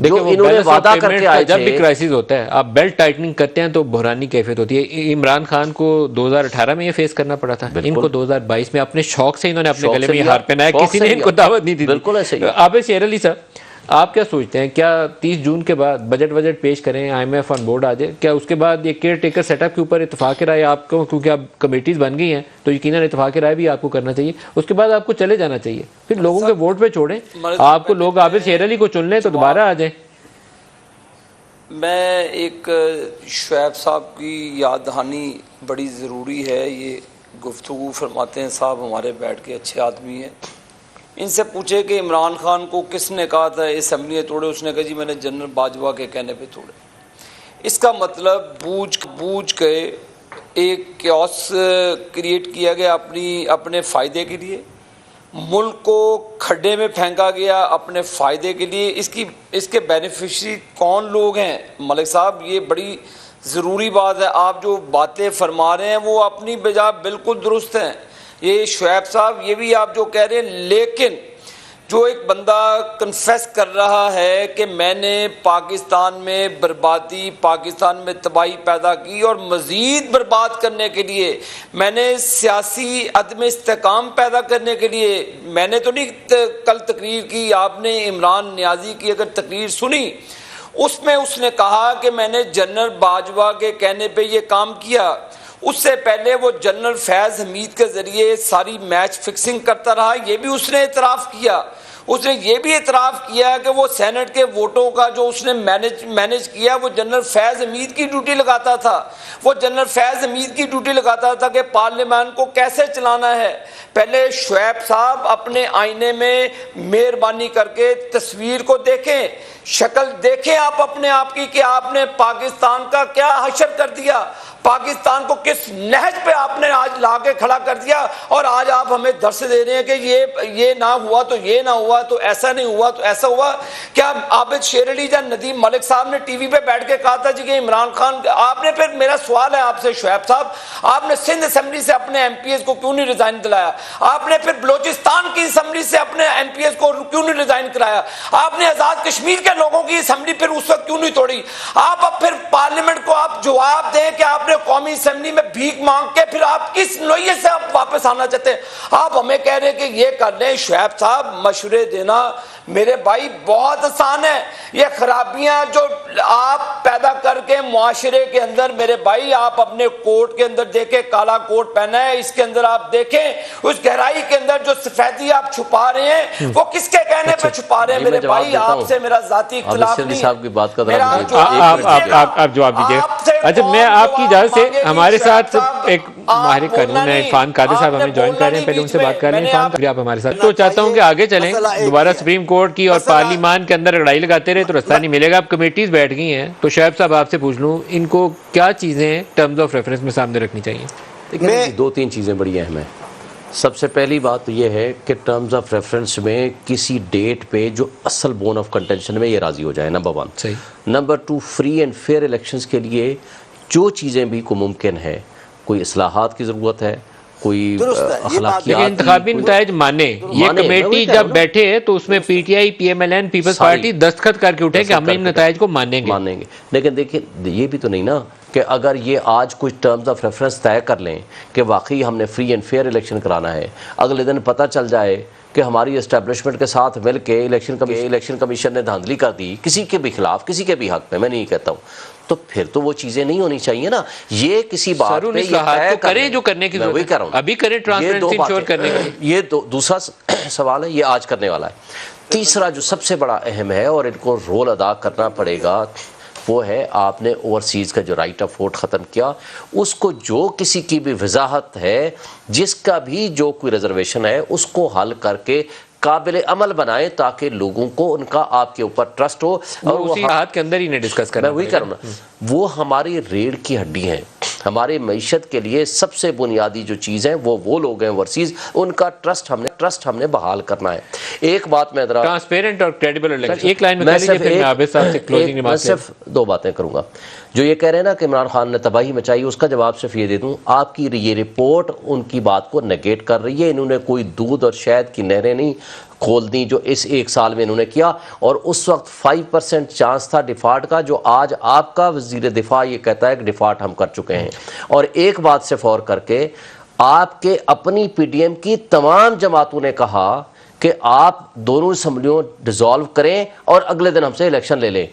جو انہوں نے وعدہ کر کے آئے تھے. جب بھی کرائسس ہوتا ہے آپ بیلٹ ٹائٹننگ کرتے ہیں تو بحرانی کیفیت ہوتی ہے. عمران خان کو 2018 میں یہ فیس کرنا پڑا تھا, ان کو 2022 میں اپنے شوق سے انہوں نے اپنے گلے میں یہ ہار پہنایا, کسی نے ان کو دعوت نہیں دی. بالکل ایسے ہی. عابد شیر علی صاحب, آپ کیا سوچتے ہیں, کیا 30 جون کے بعد بجٹ پیش کریں, IMF آن بورڈ آ جائے, کیا اس کے بعد یہ کیئر ٹیکر سیٹ اپ کے اوپر اتفاق رائے آپ کو, کیونکہ اب کمیٹیز بن گئی ہیں تو یقیناً اتفاق رائے بھی آپ کو کرنا چاہیے, اس کے بعد آپ کو چلے جانا چاہیے, پھر لوگوں کے ووٹ پہ چھوڑیں, آپ کو لوگ عابد شیر علی کو چن لیں تو دوبارہ آ جائیں. میں ایک شعیب صاحب کی یاد دہانی بڑی ضروری ہے. یہ گفتگو فرماتے ہیں صاحب ہمارے بیٹھ کے اچھے آدمی ہیں, ان سے پوچھے کہ عمران خان کو کس نے کہا تھا اسمبلی توڑے, اس نے کہا جی میں نے جنرل باجوہ کے کہنے پہ توڑے. اس کا مطلب بوجھ کے ایک کیوس کریٹ کیا گیا اپنے فائدے کے لیے, ملک کو کھڈے میں پھینکا گیا اپنے فائدے کے لیے. اس کے بینیفیشری کون لوگ ہیں؟ ملک صاحب یہ بڑی ضروری بات ہے, آپ جو باتیں فرما رہے ہیں وہ اپنی بجا بالکل درست ہیں, یہ شعیب صاحب یہ بھی آپ جو کہہ رہے ہیں, لیکن جو ایک بندہ کنفیس کر رہا ہے کہ میں نے پاکستان میں بربادی, پاکستان میں تباہی پیدا کی اور مزید برباد کرنے کے لیے میں نے سیاسی عدم استحکام پیدا کرنے کے لیے, میں نے تو نہیں کل تقریر کی, آپ نے عمران نیازی کی اگر تقریر سنی, اس میں اس نے کہا کہ میں نے جنرل باجوہ کے کہنے پہ یہ کام کیا. اس سے پہلے وہ جنرل فیض حمید کے ذریعے ساری میچ فکسنگ کرتا رہا, یہ بھی اس نے اعتراف کیا. اس نے یہ بھی اعتراف کیا کہ وہ سینٹ کے ووٹوں کا جو اس نے مینج کیا وہ جنرل فیض حمید کی ڈیوٹی لگاتا تھا. وہ جنرل فیض حمید کی ڈیوٹی لگاتا تھا کہ پارلیمان کو کیسے چلانا ہے. پہلے شعیب صاحب اپنے آئینے میں مہربانی کر کے تصویر کو دیکھیں, شکل دیکھیں آپ اپنے آپ کی کہ آپ نے پاکستان کا کیا حشر کر دیا, پاکستان کو کس نہج پہ آپ نے آج لا کے کھڑا کر دیا, اور آج آپ ہمیں درس دے رہے ہیں کہ یہ نہ ہوا تو یہ نہ ہوا تو ایسا نہیں ہوا تو ایسا ہوا. کیا عابد شیر علی یا ندیم ملک صاحب نے ٹی وی پہ بیٹھ کے کہا تھا جی کہ عمران خان, آپ نے, پھر میرا سوال ہے آپ سے شعیب صاحب, آپ نے سندھ اسمبلی سے اپنے ایم پی ایس کو کیوں نہیں ریزائن دلایا؟ آپ نے پھر بلوچستان کی اسمبلی سے اپنے ایم پی ایس کو کیوں نہیں ریزائن کرایا؟ آپ نے آزاد کشمیر کے لوگوں کی اسمبلی پھر اس وقت کیوں نہیں توڑی؟ آپ اب پھر پارلیمنٹ کو آپ جواب دیں کہ آپ نے قومی اسمبلی میں بھیک مانگ کے پھر آپ کس نوعیت سے آپ واپس آنا چاہتے ہیں؟ آپ ہمیں کہہ رہے ہیں کہ یہ کر لیں. شعیب صاحب مشورے دینا میرے بھائی بہت آسان ہے. یہ خرابیاں جو آپ پیدا کر کے معاشرے کے اندر, میرے بھائی آپ اپنے کوٹ کے اندر دیکھیں, کالا کوٹ پہنا ہے, اس کے اندر آپ دیکھیں اس گہرائی کے اندر جو سفیدی آپ چھپا رہے ہیں وہ کس کے کہنے پہ چھپا رہے ہیں؟ میرے بھائی آپ سے میرا ذاتی اختلاف نہیں, آپ جواب دیجیے. اچھا میں آپ کی اجازت سے, ہمارے ساتھ ایک ماہر قانون ہے عرفان قادر صاحب ہمیں جوائن کر رہے ہیں, پہلے ان سے بات کر رہے ہیں. عرفان آپ ہمارے ساتھ, تو چاہتا ہوں کہ آگے چلیں, دوبارہ سپریم کورٹ کی اور پارلیمان کے اندر لڑائی لگاتے رہے تو رستہ نہیں ملے گا. اب کمیٹیز بیٹھ گئی ہیں, تو شعیب صاحب آپ سے پوچھ لوں ان کو کیا چیزیں ٹرمز آف ریفرنس میں سامنے رکھنی چاہیے؟ دیکھیں 2-3 چیزیں بڑی اہم ہیں. سب سے پہلی بات یہ ہے کہ ٹرمز آف ریفرنس میں کسی ڈیٹ پہ جو اصل بون آف کنٹینشن میں یہ راضی ہو جائے, number 1. Number 2, free and fair elections کے لیے جو چیزیں بھی کو ممکن ہے, کوئی اصلاحات کی ضرورت ہے, کوئی اخلاقیات, انتخابی نتائج مانے. یہ کمیٹی جب بیٹھے تو اس میں P T I, P M L N, Peoples Party دستخط کر کے اٹھے کہ ہم ان نتائج کو مانیں گے. لیکن دیکھیں یہ بھی تو نہیں نا کہ اگر یہ آج کچھ ٹرمز آف ریفرنس طے کر لیں کہ واقعی ہم نے فری اینڈ فیئر الیکشن کرانا ہے, اگلے دن پتہ چل جائے کہ ہماری اسٹیبلشمنٹ کے ساتھ مل کے الیکشن کمیشن نے دھاندلی کر دی کسی کے بھی خلاف, کسی کے بھی حق میں نہیں کہتا ہوں, تو پھر تو وہ چیزیں نہیں ہونی چاہیے نا. یہ کسی بات پہ یہ کریں جو کرنے کی ضرورت ہے, ابھی کریں ٹرانسپیرنسی انشور کرنے کے لیے. یہ دوسرا سوال ہے, یہ آج کرنے والا ہے. تیسرا جو سب سے بڑا اہم ہے اور ان کو رول ادا کرنا پڑے گا وہ ہے, آپ نے اوورسیز کا جو رائٹ آف ووٹ ختم کیا, اس کو جو کسی کی بھی وضاحت ہے, جس کا بھی جو کوئی ریزرویشن ہے, اس کو حل کر کے قابل عمل بنائیں تاکہ لوگوں کو ان کا آپ کے اوپر ٹرسٹ ہو. اور اسی ہاتھ کے اندر ہی ڈسکس کرنا, میں وہی کروں نا, وہ ہماری ریڑھ کی ہڈی ہیں. ہماری معیشت کے لیے سب سے بنیادی جو چیز ہیں وہ لوگ ہیں ورسیز, ان کا ٹرسٹ ہم نے بحال کرنا ہے. ایک بات میں ذرا ٹرانسپیرنٹ اور کریڈیبل الیکشن, ایک لائن میں صرف 2 باتیں کروں گا. جو یہ کہہ رہے ہیں نا کہ عمران خان نے تباہی مچائی, اس کا جواب صرف یہ دے دوں, آپ کی یہ رپورٹ ان کی بات کو نگیٹ کر رہی ہے. انہوں نے کوئی دودھ اور شہد کی نہریں نہیں, کھول دیں جو اس 1 سال میں انہوں نے کیا، اور اس وقت 5% چانس تھا ڈیفالٹ کا، جو آج آپ کا وزیر دفاع یہ کہتا ہے کہ ڈیفالٹ ہم کر چکے ہیں۔ اور ایک بات سے فور کر کے آپ کے اپنی پی ڈی ایم کی تمام جماعتوں نے کہا کہ آپ دونوں اسمبلیوں ڈیزالو کریں اور اگلے دن ہم سے الیکشن لے لیں۔